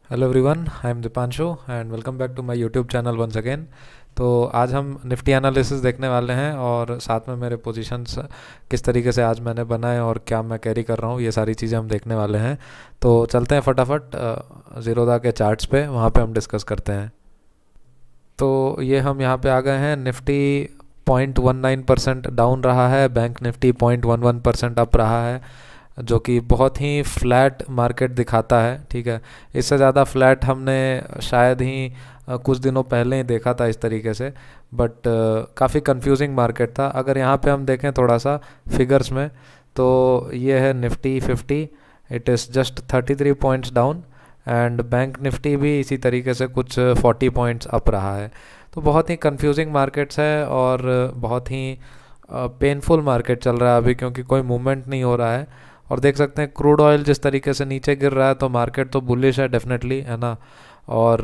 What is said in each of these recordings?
Hello everyone, I am Deepanshu and welcome back to my YouTube channel once again. तो आज हम Nifty analysis देखने वाले हैं और साथ में मेरे पोजीशंस किस तरीके से आज मैंने बनाए और क्या मैं कैरी कर रहा हूँ, ये सारी चीज़ें हम देखने वाले हैं। तो चलते हैं फटाफट ज़ीरोधा के चार्ट्स पे, वहाँ पे हम डिस्कस करते हैं। तो ये हम यहाँ पे आ गए हैं। निफ्टी 0.19% डाउन रहा है, बैंक निफ्टी 0.11% अप रहा है, जो कि बहुत ही फ्लैट मार्केट दिखाता है। ठीक है, इससे ज़्यादा फ्लैट हमने शायद ही कुछ दिनों पहले ही देखा था इस तरीके से। बट काफ़ी कंफ्यूजिंग मार्केट था। अगर यहाँ पे हम देखें थोड़ा सा फिगर्स में, तो ये है Nifty 50, it is just 33 points down and bank Nifty भी इसी तरीके से कुछ 40 पॉइंट्स अप रहा है। तो बहुत ही कंफ्यूजिंग मार्केट्स है और बहुत ही पेनफुल मार्केट चल रहा है अभी, क्योंकि कोई मूवमेंट नहीं हो रहा है। और देख सकते हैं क्रूड ऑयल जिस तरीके से नीचे गिर रहा है, तो मार्केट तो बुलिश है डेफिनेटली, है ना। और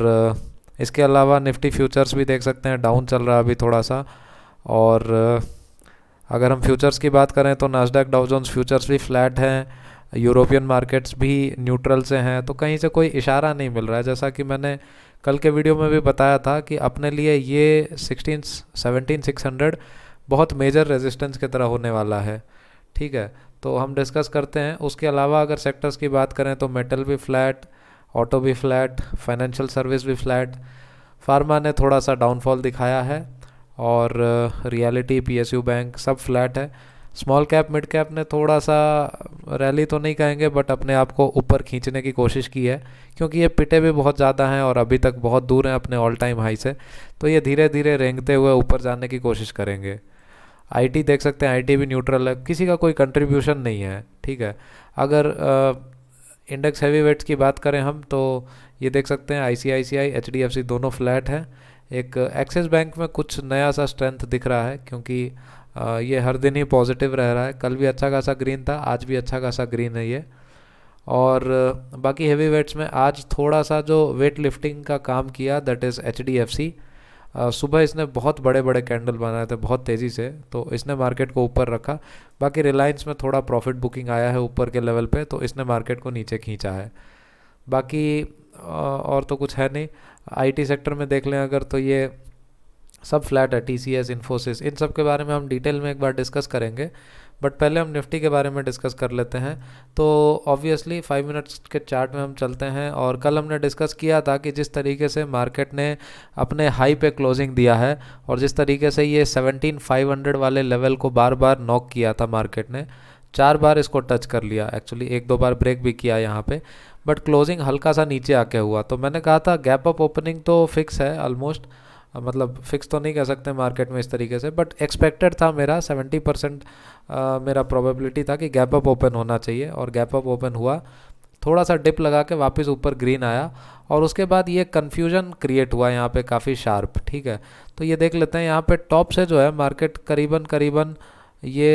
इसके अलावा निफ्टी फ्यूचर्स भी देख सकते हैं डाउन चल रहा है अभी थोड़ा सा। और अगर हम फ्यूचर्स की बात करें तो नास्डैक डाउ जोन्स फ्यूचर्स भी फ्लैट हैं, यूरोपियन मार्केट्स भी न्यूट्रल से हैं। तो कहीं से कोई इशारा नहीं मिल रहा है, जैसा कि मैंने कल के वीडियो में भी बताया था कि अपने लिए ये 17600 बहुत मेजर रेजिस्टेंस की तरह होने वाला है। ठीक है, तो हम डिस्कस करते हैं। उसके अलावा अगर सेक्टर्स की बात करें तो मेटल भी फ्लैट, ऑटो भी फ्लैट, फाइनेंशियल सर्विस भी फ्लैट, फार्मा ने थोड़ा सा डाउनफॉल दिखाया है और रियलिटी, पीएसयू बैंक सब फ्लैट है। स्मॉल कैप मिड कैप ने थोड़ा सा रैली तो नहीं कहेंगे, बट अपने आप को ऊपर खींचने की कोशिश की है, क्योंकि ये पिटे भी बहुत ज़्यादा हैं और अभी तक बहुत दूर हैं अपने ऑल टाइम हाई से। तो ये धीरे धीरे रेंगते हुए ऊपर जाने की कोशिश करेंगे। आईटी देख सकते हैं, आईटी भी न्यूट्रल है, किसी का कोई कंट्रीब्यूशन नहीं है। ठीक है, अगर इंडेक्स हैवी वेट्स की बात करें हम, तो ये देख सकते हैं आईसीआईसीआई, एचडीएफसी दोनों फ्लैट है। एक एक्सिस बैंक में कुछ नया सा स्ट्रेंथ दिख रहा है, क्योंकि ये हर दिन ही पॉजिटिव रह रहा है। कल भी अच्छा खासा ग्रीन था, आज भी अच्छा खासा ग्रीन है ये। और बाकी हैवी वेट्स में आज थोड़ा सा जो वेट लिफ्टिंग का काम किया, दैट इज़ एचडीएफसी। सुबह इसने बहुत बड़े बड़े कैंडल बनाए थे बहुत तेज़ी से, तो इसने मार्केट को ऊपर रखा। बाकी रिलायंस में थोड़ा प्रॉफिट बुकिंग आया है ऊपर के लेवल पे, तो इसने मार्केट को नीचे खींचा है। बाकी और तो कुछ है नहीं। आईटी सेक्टर में देख लें अगर, तो ये सब फ्लैट है, टीसीएस, इन्फोसिस, इन सब के बारे में हम डिटेल में एक बार डिस्कस करेंगे। बट पहले हम निफ्टी के बारे में डिस्कस कर लेते हैं। तो ऑब्वियसली 5 मिनट्स के चार्ट में हम चलते हैं। और कल हमने डिस्कस किया था कि जिस तरीके से मार्केट ने अपने हाई पे क्लोजिंग दिया है और जिस तरीके से ये 17500 वाले लेवल को बार बार नॉक किया था मार्केट ने, 4 बार इसको टच कर लिया, एक्चुअली 1-2 बार ब्रेक भी किया यहाँ पे, बट क्लोजिंग हल्का सा नीचे आके हुआ। तो मैंने कहा था गैप अप ओपनिंग तो फिक्स है ऑलमोस्ट, मतलब फिक्स तो नहीं कह सकते मार्केट में इस तरीके से, बट एक्सपेक्टेड था मेरा 70% मेरा प्रोबेबिलिटी था कि गैप अप ओपन होना चाहिए। और गैप अप ओपन हुआ, थोड़ा सा डिप लगा के वापस ऊपर ग्रीन आया और उसके बाद ये कन्फ्यूजन क्रिएट हुआ यहाँ पे काफ़ी शार्प। ठीक है, तो ये देख लेते हैं यहाँ पे टॉप से जो है मार्केट करीबन करीबन ये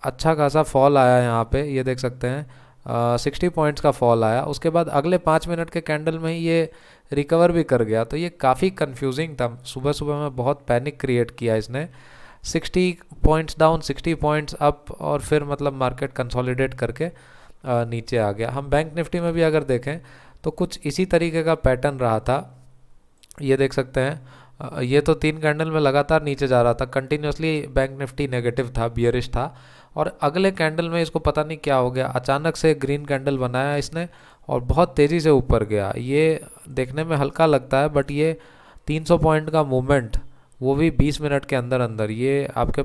अच्छा खासा फॉल आया यहाँ पे, ये देख सकते हैं 60 पॉइंट्स का फॉल आया। उसके बाद अगले 5 मिनट के कैंडल में ही ये रिकवर भी कर गया। तो ये काफ़ी कंफ्यूजिंग था, सुबह सुबह में बहुत पैनिक क्रिएट किया इसने। 60 पॉइंट्स डाउन, 60 पॉइंट्स अप, और फिर मतलब मार्केट कंसोलिडेट करके नीचे आ गया। हम बैंक निफ्टी में भी अगर देखें तो कुछ इसी तरीके का पैटर्न रहा था, ये देख सकते हैं। ये तो 3 कैंडल में लगातार नीचे जा रहा था कंटिन्यूसली, बैंक निफ्टी नेगेटिव था, बियरिश था। और अगले कैंडल में इसको पता नहीं क्या हो गया, अचानक से ग्रीन कैंडल बनाया इसने और बहुत तेज़ी से ऊपर गया। ये देखने में हल्का लगता है, बट ये 300 पॉइंट का मूवमेंट, वो भी 20 मिनट के अंदर अंदर, ये आपके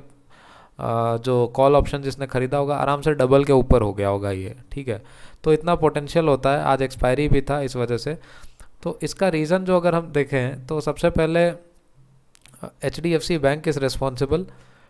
जो कॉल ऑप्शन जिसने ख़रीदा होगा आराम से डबल के ऊपर हो गया होगा ये। ठीक है, तो इतना पोटेंशियल होता है। आज एक्सपायरी भी था इस वजह से। तो इसका रीज़न जो अगर हम देखें तो सबसे पहले HDFC bank is responsible.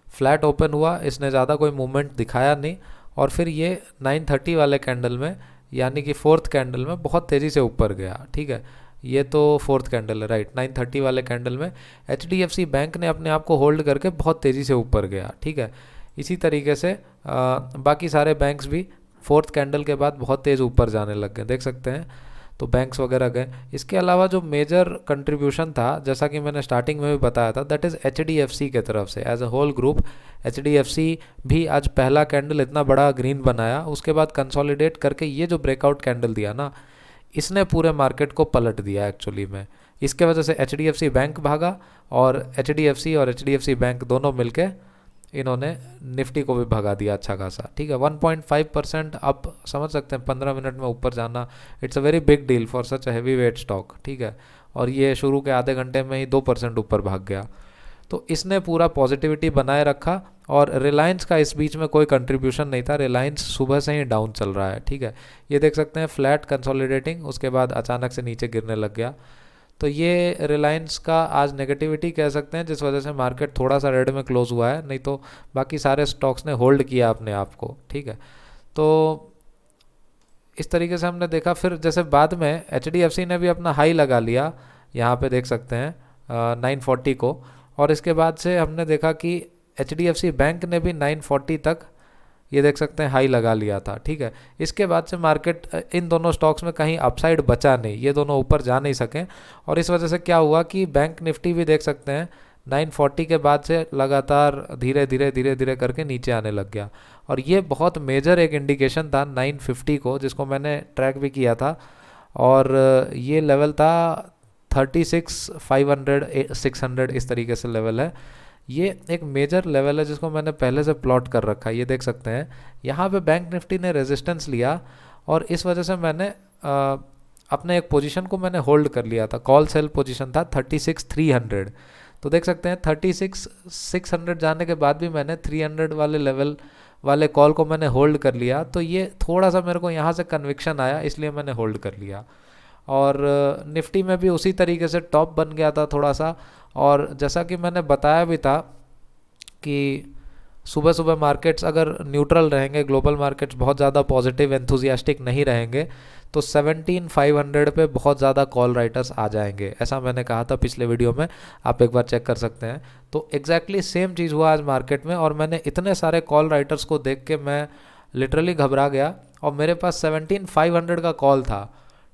Flat open हुआ, इसने ज़्यादा कोई मूवमेंट दिखाया नहीं, और फिर ये 930 वाले कैंडल में, यानी कि फोर्थ कैंडल में बहुत तेज़ी से ऊपर गया। ठीक है, ये तो फोर्थ कैंडल है, राइट। 930 वाले कैंडल में एचडीएफसी बैंक ने अपने आप को होल्ड करके बहुत तेज़ी से ऊपर गया। ठीक है, इसी तरीके से बाकी सारे बैंक्स भी फोर्थ कैंडल के बाद बहुत तेज़ ऊपर जाने लग गए, देख सकते हैं। तो बैंक्स वगैरह गए। इसके अलावा जो मेजर कंट्रीब्यूशन था, जैसा कि मैंने स्टार्टिंग में भी बताया था, दैट इज़ एचडीएफसी के तरफ से as a whole group. HDFC भी आज पहला कैंडल इतना बड़ा ग्रीन बनाया, उसके बाद कंसोलिडेट करके ये जो ब्रेकआउट कैंडल दिया ना, इसने पूरे मार्केट को पलट दिया एक्चुअली में। इसके वजह से एचडीएफसी बैंक भागा और एचडीएफसी और एचडीएफसी बैंक दोनों मिलके इन्होंने निफ्टी को भी भगा दिया अच्छा खासा, ठीक है। 1.5% आप समझ सकते हैं 15 मिनट में ऊपर जाना, it's a very big deal for such a heavy weight stock, ठीक है। और ये शुरू के आधे घंटे में ही 2% ऊपर भाग गया। तो इसने पूरा पॉजिटिविटी बनाए रखा और रिलायंस का इस बीच में कोई कंट्रीब्यूशन नहीं था। रिलायंस सुबह से ही डाउन चल रहा है, ठीक है। ये देख सकते हैं फ्लैट कंसोलिडेटिंग, उसके बाद अचानक से नीचे गिरने लग गया। तो ये रिलायंस का आज नेगेटिविटी कह सकते हैं, जिस वजह से मार्केट थोड़ा सा रेड में क्लोज हुआ है, नहीं तो बाकी सारे स्टॉक्स ने होल्ड किया अपने आप को, ठीक है। तो इस तरीके से हमने देखा। फिर जैसे बाद में एचडीएफसी ने भी अपना हाई लगा लिया, यहाँ पे देख सकते हैं 940 को, और इसके बाद से हमने देखा कि एचडीएफसी बैंक ने भी 940 तक ये देख सकते हैं हाई लगा लिया था, ठीक है। इसके बाद से मार्केट इन दोनों स्टॉक्स में कहीं अपसाइड बचा नहीं, ये दोनों ऊपर जा नहीं सके, और इस वजह से क्या हुआ कि बैंक निफ्टी भी देख सकते हैं 940 के बाद से लगातार धीरे धीरे धीरे धीरे करके नीचे आने लग गया। और ये बहुत मेजर एक इंडिकेशन था 950 को, जिसको मैंने ट्रैक भी किया था, और ये लेवल था 36,500 600 इस तरीके से लेवल है। ये एक मेजर लेवल है जिसको मैंने पहले से प्लॉट कर रखा है। ये देख सकते हैं यहाँ पे बैंक निफ्टी ने रेजिस्टेंस लिया और इस वजह से मैंने अपने एक पोजीशन को मैंने होल्ड कर लिया था। कॉल सेल पोजीशन था 36,300। तो देख सकते हैं 36,600 जाने के बाद भी मैंने 300 वाले लेवल वाले कॉल को मैंने होल्ड कर लिया। तो ये थोड़ा सा मेरे को यहाँ से कन्विक्शन आया, इसलिए मैंने होल्ड कर लिया। और निफ्टी में भी उसी तरीके से टॉप बन गया था थोड़ा सा। और जैसा कि मैंने बताया भी था कि सुबह सुबह मार्केट्स अगर न्यूट्रल रहेंगे, ग्लोबल मार्केट्स बहुत ज़्यादा पॉजिटिव एंथुजियास्टिक नहीं रहेंगे, तो 17,500 पे बहुत ज़्यादा कॉल राइटर्स आ जाएंगे, ऐसा मैंने कहा था पिछले वीडियो में, आप एक बार चेक कर सकते हैं। तो एग्जैक्टली सेम चीज़ हुआ आज मार्केट में, और मैंने इतने सारे कॉल राइटर्स को देख के मैं लिटरली घबरा गया, और मेरे पास 17,500 का कॉल था,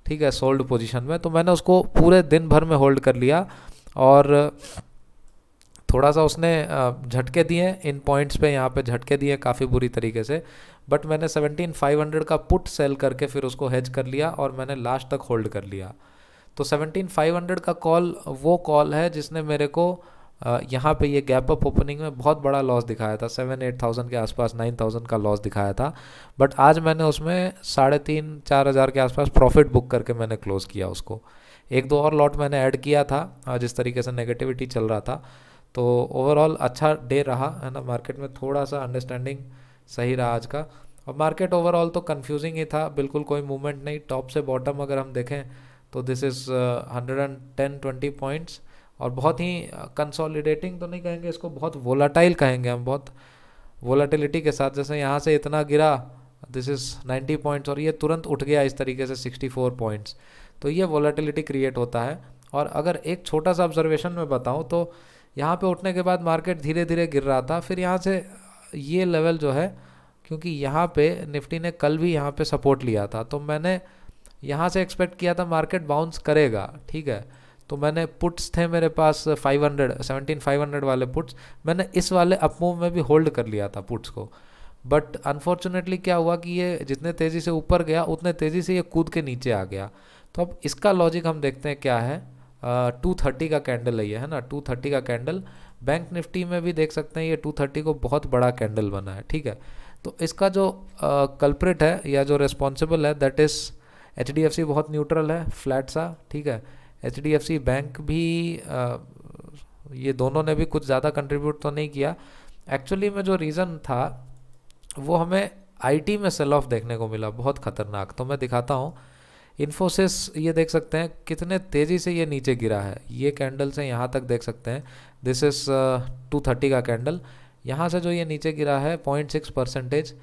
ठीक है, सोल्ड पोजीशन में। तो मैंने उसको पूरे दिन भर में होल्ड कर लिया, और थोड़ा सा उसने झटके दिए इन पॉइंट्स पे, यहाँ पे झटके दिए काफ़ी बुरी तरीके से, बट मैंने 17,500 का पुट सेल करके फिर उसको हेज कर लिया और मैंने लास्ट तक होल्ड कर लिया। तो 17,500 का कॉल वो कॉल है जिसने मेरे को यहाँ पे ये गैप अप ओपनिंग में बहुत बड़ा लॉस दिखाया था, 7-8,000 के आसपास, 9,000 का लॉस दिखाया था। बट आज मैंने उसमें 3,500-4 हज़ार के आसपास प्रॉफिट बुक करके मैंने क्लोज़ किया उसको। एक दो और लॉट मैंने ऐड किया था जिस तरीके से नेगेटिविटी चल रहा था। तो ओवरऑल अच्छा डे रहा है ना, मार्केट में थोड़ा सा अंडरस्टैंडिंग सही रहा आज का। और मार्केट ओवरऑल तो कंफ्यूजिंग ही था, बिल्कुल कोई मूवमेंट नहीं। टॉप से बॉटम अगर हम देखें तो दिस इज़ 110-20 पॉइंट्स, और बहुत ही कंसोलिडेटिंग तो नहीं कहेंगे इसको, बहुत वोलाटाइल कहेंगे हम, बहुत वोलाटिलिटी के साथ। जैसे यहाँ से इतना गिरा, दिस इज़ 90 पॉइंट्स, और ये तुरंत उठ गया इस तरीके से 64 पॉइंट्स। तो ये वोलाटिलिटी क्रिएट होता है। और अगर एक छोटा सा ऑब्जर्वेशन में बताऊँ तो यहाँ पे उठने के बाद मार्केट धीरे धीरे गिर रहा था, फिर यहाँ से ये लेवल जो है, क्योंकि यहाँ पे निफ्टी ने कल भी यहाँ पे सपोर्ट लिया था, तो मैंने यहाँ से एक्सपेक्ट किया था मार्केट बाउंस करेगा, ठीक है। तो मैंने पुट्स थे मेरे पास 17,500 वाले पुट्स, मैंने इस वाले अपमूव में भी होल्ड कर लिया था पुट्स को। बट अनफॉर्चुनेटली क्या हुआ कि ये जितने तेज़ी से ऊपर गया उतने तेज़ी से ये कूद के नीचे आ गया। तो अब इसका लॉजिक हम देखते हैं क्या है। 230 का कैंडल है ये, है ना, 230 का कैंडल। बैंक निफ्टी में भी देख सकते हैं ये 230 को बहुत बड़ा कैंडल बना है, ठीक है। तो इसका जो कल्प्रिट है या जो रिस्पॉन्सिबल है, दैट इज़ एचडीएफसी बहुत न्यूट्रल है, फ्लैट सा, ठीक है। एचडीएफसी बैंक भी ये दोनों ने भी कुछ ज़्यादा कंट्रीब्यूट तो नहीं किया। एक्चुअली में जो रीज़न था वो हमें आईटी में सेल ऑफ देखने को मिला, बहुत ख़तरनाक। तो मैं दिखाता हूँ। इन्फोसिस ये देख सकते हैं कितने तेज़ी से ये नीचे गिरा है, ये कैंडल से यहाँ तक देख सकते हैं, दिस इज़ 230 का कैंडल। यहाँ से जो ये नीचे गिरा है 0.6%,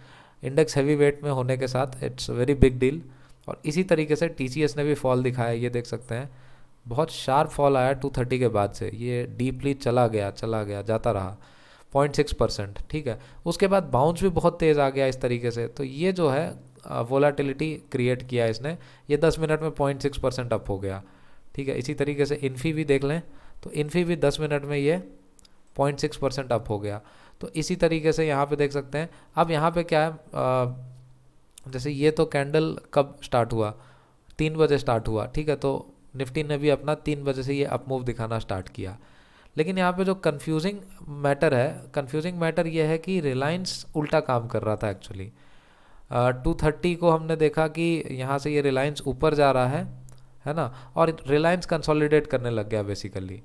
इंडेक्स हैवी वेट में होने के साथ इट्स वेरी बिग डील। और इसी तरीके से टीसीएस ने भी फॉल दिखाया, ये देख सकते हैं, बहुत शार्प फॉल आया 230 के बाद से, ये डीपली चला गया जाता रहा 0.6%, ठीक है। उसके बाद बाउंस भी बहुत तेज़ आ गया इस तरीके से। तो ये जो है वोलाटिलिटी क्रिएट किया इसने, ये 10 मिनट में 0.6% अप हो गया, ठीक है। इसी तरीके से इन्फी भी देख लें, तो इन्फी भी 10 मिनट में ये 0.6% अप हो गया। तो इसी तरीके से यहाँ पे देख सकते हैं। अब यहाँ पे क्या है, जैसे ये तो कैंडल कब स्टार्ट हुआ, 3 बजे स्टार्ट हुआ, ठीक है, तो निफ्टी ने भी अपना 3 बजे से ये अपमूव दिखाना स्टार्ट किया। लेकिन यहाँ पे जो कंफ्यूजिंग मैटर ये है कि रिलायंस उल्टा काम कर रहा था एक्चुअली। 230 को हमने देखा कि यहाँ से ये रिलायंस ऊपर जा रहा है ना, और रिलायंस कंसोलिडेट करने लग गया बेसिकली।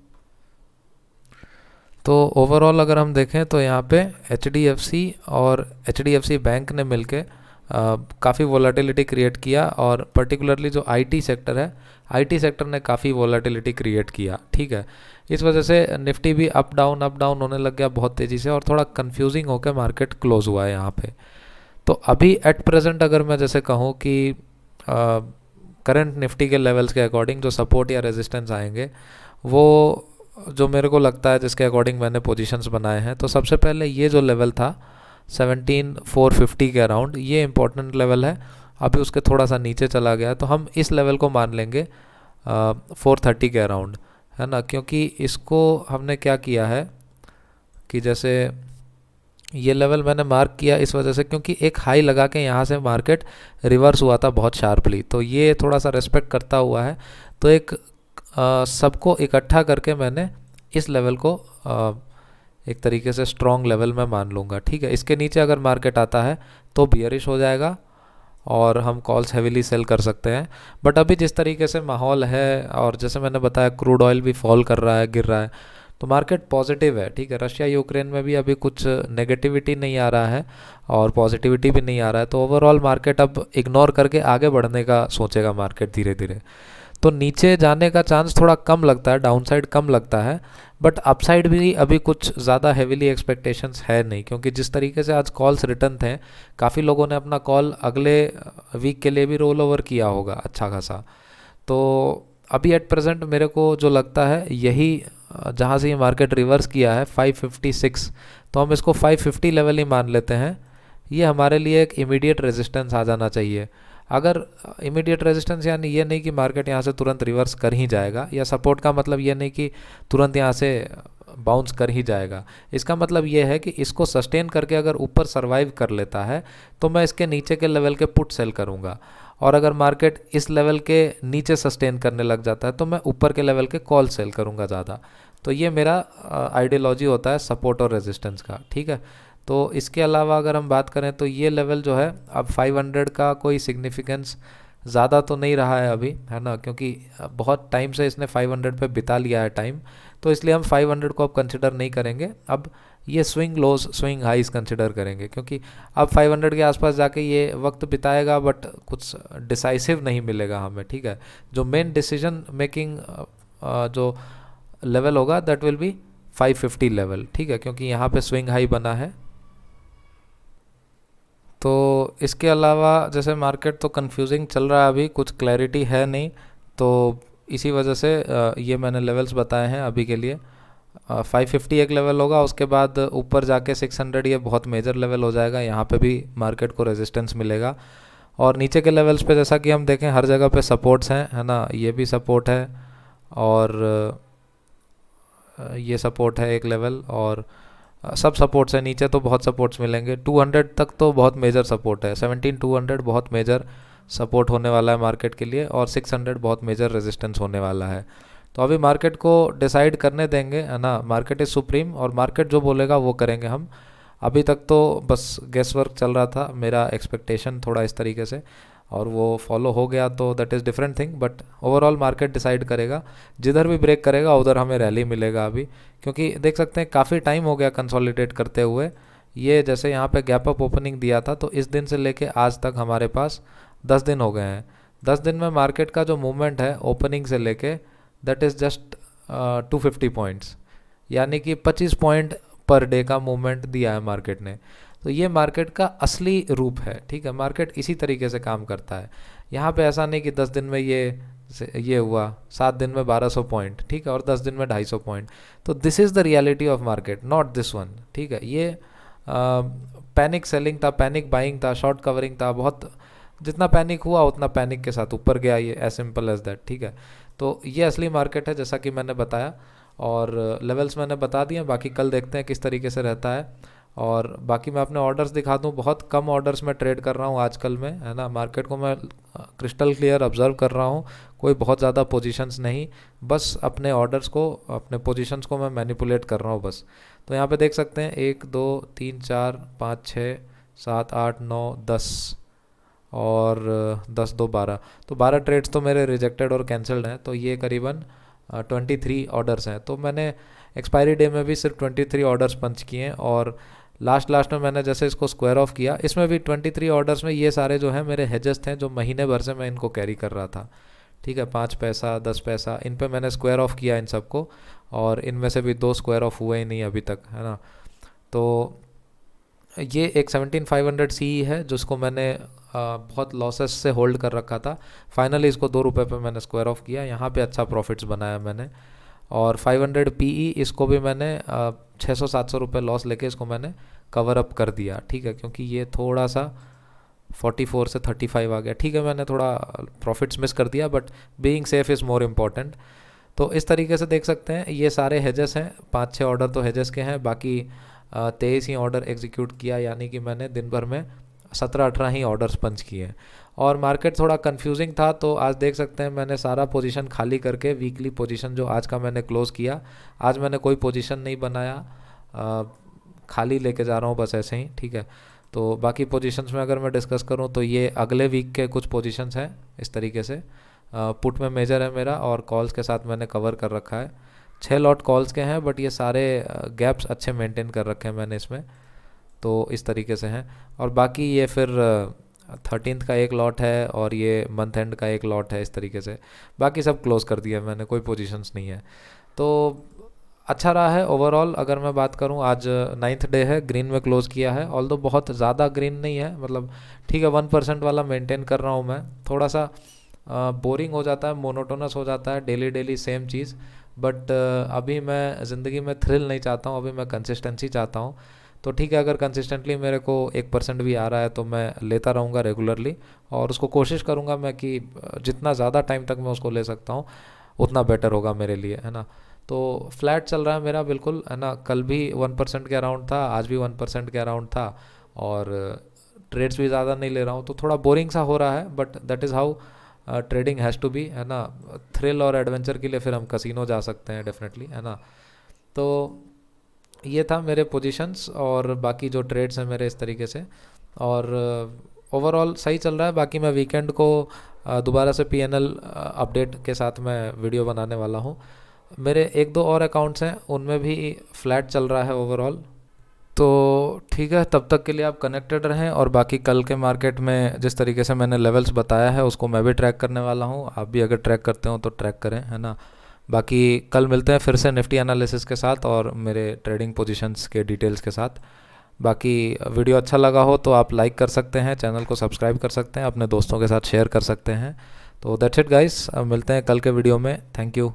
तो ओवरऑल अगर हम देखें तो यहाँ पे HDFC और HDFC बैंक ने मिलके काफ़ी वोलेटिलिटी क्रिएट किया, और पर्टिकुलरली जो IT सेक्टर है, IT सेक्टर ने काफ़ी वोलेटिलिटी क्रिएट किया, ठीक है। इस वजह से निफ्टी भी अप डाउन होने लग गया बहुत तेज़ी से, और थोड़ा कंफ्यूजिंग होकर मार्केट क्लोज हुआ है यहाँ पे। तो अभी एट प्रेजेंट अगर मैं जैसे कहूँ कि करंट निफ्टी के लेवल्स के अकॉर्डिंग जो सपोर्ट या रेजिस्टेंस आएंगे, वो जो मेरे को लगता है जिसके अकॉर्डिंग मैंने पोजीशंस बनाए हैं, तो सबसे पहले ये जो लेवल था 17,450 के अराउंड, ये इंपॉर्टेंट लेवल है। अभी उसके थोड़ा सा नीचे चला गया, तो हम इस लेवल को मान लेंगे 430 के अराउंड, है ना, क्योंकि इसको हमने क्या किया है कि जैसे ये लेवल मैंने मार्क किया इस वजह से क्योंकि एक हाई लगा के यहाँ से मार्केट रिवर्स हुआ था बहुत शार्पली, तो ये थोड़ा सा रेस्पेक्ट करता हुआ है। तो एक सबको इकट्ठा करके मैंने इस लेवल को एक तरीके से स्ट्रॉन्ग लेवल में मान लूँगा, ठीक है। इसके नीचे अगर मार्केट आता है तो बियरिश हो जाएगा और हम कॉल्स हैवीली सेल कर सकते हैं। बट अभी जिस तरीके से माहौल है, और जैसे मैंने बताया क्रूड ऑयल भी फॉल कर रहा है, गिर रहा है, तो मार्केट पॉजिटिव है, ठीक है। रशिया यूक्रेन में भी अभी कुछ नेगेटिविटी नहीं आ रहा है और पॉजिटिविटी भी नहीं आ रहा है, तो ओवरऑल मार्केट अब इग्नोर करके आगे बढ़ने का सोचेगा मार्केट धीरे धीरे। तो नीचे जाने का चांस थोड़ा कम लगता है, डाउनसाइड कम लगता है, बट अपसाइड भी अभी कुछ ज़्यादा हेवीली एक्सपेक्टेशंस है नहीं, क्योंकि जिस तरीके से आज कॉल्स रिटर्न थे, काफ़ी लोगों ने अपना कॉल अगले वीक के लिए भी रोल ओवर किया होगा अच्छा खासा। तो अभी एट प्रेजेंट मेरे को जो लगता है यही जहाँ से ये मार्केट रिवर्स किया है 556, तो हम इसको 550 लेवल ही मान लेते हैं। ये हमारे लिए एक इमीडिएट रेजिस्टेंस आ जाना चाहिए। अगर इमीडिएट रेजिस्टेंस यानी ये नहीं कि मार्केट यहाँ से तुरंत रिवर्स कर ही जाएगा, या सपोर्ट का मतलब ये नहीं कि तुरंत यहाँ से बाउंस कर ही जाएगा। इसका मतलब ये है कि इसको सस्टेन करके अगर ऊपर सर्वाइव कर लेता है तो मैं इसके नीचे के लेवल के पुट सेल करूँगा, और अगर मार्केट इस लेवल के नीचे सस्टेन करने लग जाता है तो मैं ऊपर के लेवल के कॉल सेल करूँगा ज़्यादा। तो ये मेरा आइडियोलॉजी होता है सपोर्ट और रेजिस्टेंस का, ठीक है। तो इसके अलावा अगर हम बात करें तो ये लेवल जो है अब 500 का कोई सिग्निफिकेंस ज़्यादा तो नहीं रहा है अभी, है ना, क्योंकि बहुत टाइम से इसने 500 पे बिता लिया है टाइम, तो इसलिए हम 500 को अब कंसिडर नहीं करेंगे। अब ये स्विंग लोज स्विंग हाइस कंसिडर करेंगे, क्योंकि अब 500 के आसपास जाके ये वक्त बिताएगा बट कुछ डिसाइसिव नहीं मिलेगा हमें, ठीक है। जो मेन डिसीजन मेकिंग जो लेवल होगा दैट विल बी 550 लेवल, ठीक है, क्योंकि यहाँ पे स्विंग हाई बना है। तो इसके अलावा जैसे मार्केट तो कंफ्यूजिंग चल रहा है, अभी कुछ क्लैरिटी है नहीं, तो इसी वजह से ये मैंने लेवल्स बताए हैं अभी के लिए। 550 एक लेवल होगा, उसके बाद ऊपर जाके 600 ये बहुत मेजर लेवल हो जाएगा, यहाँ पे भी मार्केट को रेजिस्टेंस मिलेगा। और नीचे के लेवल्स पे जैसा कि हम देखें हर जगह पे सपोर्ट्स हैं, है ना, ये भी सपोर्ट है और ये सपोर्ट है एक लेवल, और सब सपोर्ट्स है। नीचे तो बहुत सपोर्ट्स मिलेंगे, 200 तक तो बहुत मेजर सपोर्ट है, 17,200 बहुत मेजर सपोर्ट होने वाला है मार्केट के लिए, और 600 बहुत मेजर रेजिस्टेंस होने वाला है। तो अभी मार्केट को डिसाइड करने देंगे, है ना, मार्केट इज़ सुप्रीम और मार्केट जो बोलेगा वो करेंगे हम। अभी तक तो बस गेस वर्क चल रहा था, मेरा एक्सपेक्टेशन थोड़ा इस तरीके से, और वो फॉलो हो गया तो that is different thing, but overall market decide करेगा। जिधर भी ब्रेक करेगा उधर हमें रैली मिलेगा अभी, क्योंकि देख सकते हैं काफ़ी टाइम हो गया कंसोलिडेट करते हुए। ये जैसे यहाँ पे गैप अप ओपनिंग दिया था, तो इस दिन से लेके आज तक हमारे पास 10 दिन हो गए हैं। 10 दिन में मार्केट का जो मूवमेंट है ओपनिंग से लेके दैट इज़ जस्ट 250 पॉइंट्स, यानी कि 25 पॉइंट पर डे का मूवमेंट दिया है मार्केट ने। तो ये मार्केट का असली रूप है, ठीक है। मार्केट इसी तरीके से काम करता है। यहाँ पे ऐसा नहीं कि 10 दिन में ये हुआ, 7 दिन में 1200 पॉइंट, ठीक है, और 10 दिन में 250 पॉइंट। तो this is the reality of market, not this one, ठीक है। ये पैनिक सेलिंग था, पैनिक बाइंग था, शॉर्ट कवरिंग था, बहुत जितना पैनिक हुआ उतना पैनिक के साथ ऊपर गया, ये एज सिंपल एज दैट, ठीक है। तो ये असली मार्केट है जैसा कि मैंने बताया, और लेवल्स मैंने बता दिए, बाकी कल देखते हैं किस तरीके से रहता है। और बाकी मैं अपने ऑर्डर्स दिखा दूं, बहुत कम ऑर्डर्स में ट्रेड कर रहा हूं आजकल में, है ना। मार्केट को मैं क्रिस्टल क्लियर ऑब्जर्व कर रहा हूं, कोई बहुत ज़्यादा पोजीशंस नहीं, बस अपने ऑर्डर्स को, अपने पोजीशंस को मैं मैनिपुलेट कर रहा हूं बस। तो यहाँ पे देख सकते हैं 1 2 3 4 5 6 7 8 9 10 और 10 2 12, तो 12 ट्रेड्स तो मेरे रिजेक्टेड और कैंसिल्ड हैं। तो ये करीबन 23 ऑर्डर्स हैं। तो मैंने एक्सपायरी डे में भी सिर्फ 23 ऑर्डर्स पंच किए हैं, और लास्ट में मैंने जैसे इसको स्क्वायर ऑफ किया, इसमें भी 23 ऑर्डर्स में ये सारे जो हैं मेरे हेजेस थे, जो महीने भर से मैं इनको कैरी कर रहा था, ठीक है। 5 पैसा 10 पैसा इन पे मैंने स्क्वायर ऑफ किया इन सबको, और इनमें से भी 2 स्क्वायर ऑफ हुए ही नहीं अभी तक, है ना। तो ये एक 17500 सी है जिसको मैंने बहुत लॉसेस से होल्ड कर रखा था। फाइनली इसको 2 रुपये पे मैंने स्क्वायर ऑफ किया, यहाँ पे अच्छा प्रॉफिट्स बनाया मैंने। और 500 पीई इसको भी मैंने 600-700 रुपये लॉस लेके इसको मैंने कवर अप कर दिया, ठीक है, क्योंकि ये थोड़ा सा 44 से 35 आ गया, ठीक है। मैंने थोड़ा प्रॉफिट्स मिस कर दिया, but being safe is more important. तो इस तरीके से देख सकते हैं ये सारे हेजेस हैं, 5-6 ऑर्डर तो हेजेस के हैं, बाकी 23 ही ऑर्डर एग्जीक्यूट किया, यानी कि मैंने दिन भर में 17-18 ही ऑर्डर्स पंच किए। और मार्केट थोड़ा कंफ्यूजिंग था, तो आज देख सकते हैं मैंने सारा पोजीशन खाली करके वीकली पोजीशन जो आज का मैंने क्लोज़ किया, आज मैंने कोई पोजीशन नहीं बनाया, खाली लेके जा रहा हूँ बस ऐसे ही, ठीक है। तो बाकी पोजीशंस में अगर मैं डिस्कस करूँ तो ये अगले वीक के कुछ पोजीशंस हैं इस तरीके से। पुट में मेजर है मेरा, और कॉल्स के साथ मैंने कवर कर रखा है। 6 लॉट कॉल्स के हैं, बट ये सारे गैप्स अच्छे मेंटेन कर रखे हैं मैंने इसमें, तो इस तरीके से हैं। और बाकी ये फिर 13th का एक लॉट है, और ये मंथ एंड का एक लॉट है, इस तरीके से बाकी सब क्लोज़ कर दिया मैंने, कोई पोजीशंस नहीं है। तो अच्छा रहा है ओवरऑल। अगर मैं बात करूं, आज 9th डे है, ग्रीन में क्लोज़ किया है, ऑल्दो बहुत ज़्यादा ग्रीन नहीं है, मतलब ठीक है 1% वाला मेंटेन कर रहा हूं मैं। थोड़ा सा बोरिंग हो जाता है, मोनोटोनस हो जाता है, डेली सेम चीज़, बट अभी मैं ज़िंदगी में थ्रिल नहीं चाहता हूँ, अभी मैं कंसिस्टेंसी चाहता हूँ। तो ठीक है, अगर कंसिस्टेंटली मेरे को 1% भी आ रहा है तो मैं लेता रहूँगा रेगुलरली, और उसको कोशिश करूँगा मैं कि जितना ज़्यादा टाइम तक मैं उसको ले सकता हूँ उतना बेटर होगा मेरे लिए, है ना। तो फ्लैट चल रहा है मेरा बिल्कुल, है ना। कल भी 1% के अराउंड था, आज भी 1% के अराउंड था, और ट्रेड्स भी ज़्यादा नहीं ले रहा हूँ, तो थोड़ा बोरिंग सा हो रहा है, but that is how trading has to be, है ना। थ्रिल और एडवेंचर के लिए फिर हम कसिनो जा सकते हैं डेफिनेटली, है ना। तो ये था मेरे पोजीशंस, और बाकी जो ट्रेड्स हैं मेरे इस तरीके से, और ओवरऑल सही चल रहा है। बाकी मैं वीकेंड को दोबारा से पीएनएल अपडेट के साथ मैं वीडियो बनाने वाला हूँ। मेरे 1-2 और अकाउंट्स हैं, उनमें भी फ्लैट चल रहा है ओवरऑल। तो ठीक है, तब तक के लिए आप कनेक्टेड रहें, और बाकी कल के मार्केट में जिस तरीके से मैंने लेवल्स बताया है उसको मैं भी ट्रैक करने वाला हूँ। आप भी अगर ट्रैक करते हो तो ट्रैक करें, है ना। बाकी कल मिलते हैं फिर से निफ्टी एनालिसिस के साथ और मेरे ट्रेडिंग पोजीशंस के डिटेल्स के साथ। बाकी वीडियो अच्छा लगा हो तो आप लाइक कर सकते हैं, चैनल को सब्सक्राइब कर सकते हैं, अपने दोस्तों के साथ शेयर कर सकते हैं। तो दैट्स इट गाइस, मिलते हैं कल के वीडियो में। Thank you.